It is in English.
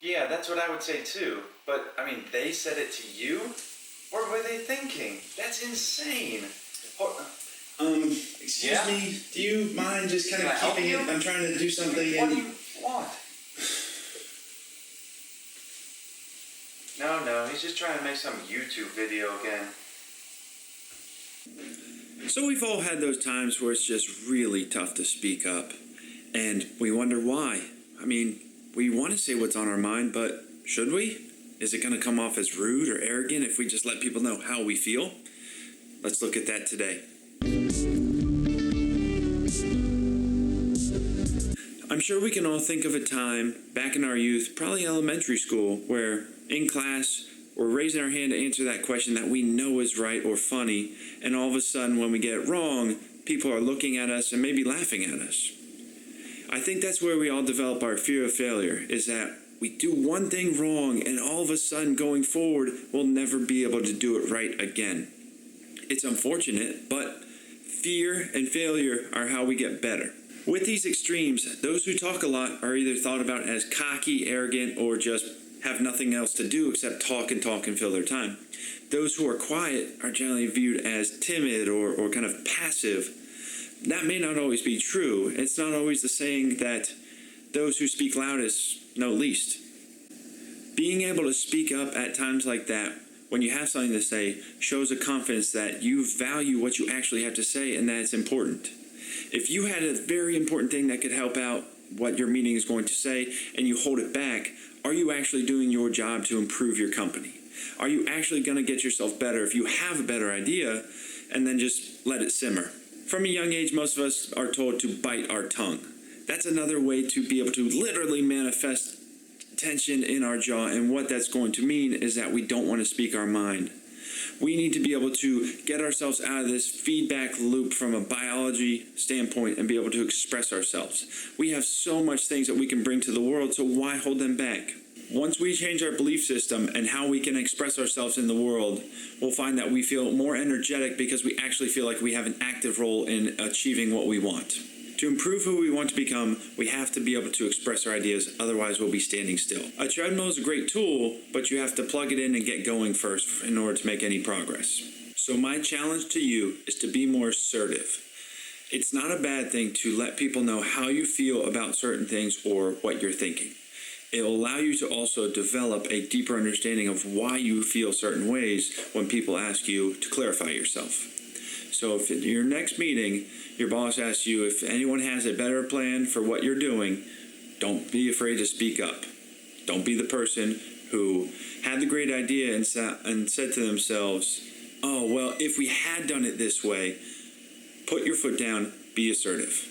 Yeah, that's what I would say too. But, I mean, they said it to you? What were they thinking? That's insane. Excuse me, do you mind just kind of keeping it? I'm trying to do something. What do you want? No, he's just trying to make some YouTube video again. So we've all had those times where it's just really tough to speak up. And we wonder why. I mean, we want to say what's on our mind, but should we? Is it going to come off as rude or arrogant if we just let people know how we feel? Let's look at that today. I'm sure we can all think of a time back in our youth, probably elementary school, where in class we're raising our hand to answer that question that we know is right or funny, and all of a sudden when we get it wrong, people are looking at us and maybe laughing at us. I think that's where we all develop our fear of failure, is that we do one thing wrong and all of a sudden going forward we'll never be able to do it right again. It's unfortunate, but fear and failure are how we get better. With these extremes, those who talk a lot are either thought about as cocky, arrogant, or just have nothing else to do except talk and fill their time. Those who are quiet are generally viewed as timid or kind of passive. That may not always be true. It's not always the saying that those who speak loudest know least. Being able to speak up at times like that, when you have something to say, shows a confidence that you value what you actually have to say and that it's important. If you had a very important thing that could help out what your meeting is going to say and you hold it back, are you actually doing your job to improve your company? Are you actually going to get yourself better if you have a better idea and then just let it simmer? From a young age, most of us are told to bite our tongue. That's another way to be able to literally manifest tension in our jaw, and what that's going to mean is that we don't want to speak our mind. We need to be able to get ourselves out of this feedback loop from a biology standpoint and be able to express ourselves. We have so much things that we can bring to the world, so why hold them back? Once we change our belief system and how we can express ourselves in the world, we'll find that we feel more energetic because we actually feel like we have an active role in achieving what we want. To improve who we want to become, we have to be able to express our ideas, otherwise we'll be standing still. A treadmill is a great tool, but you have to plug it in and get going first in order to make any progress. So my challenge to you is to be more assertive. It's not a bad thing to let people know how you feel about certain things or what you're thinking. It will allow you to also develop a deeper understanding of why you feel certain ways when people ask you to clarify yourself. So if in your next meeting, your boss asks you if anyone has a better plan for what you're doing, don't be afraid to speak up. Don't be the person who had the great idea and said to themselves, oh, well, if we had done it this way. Put your foot down, be assertive.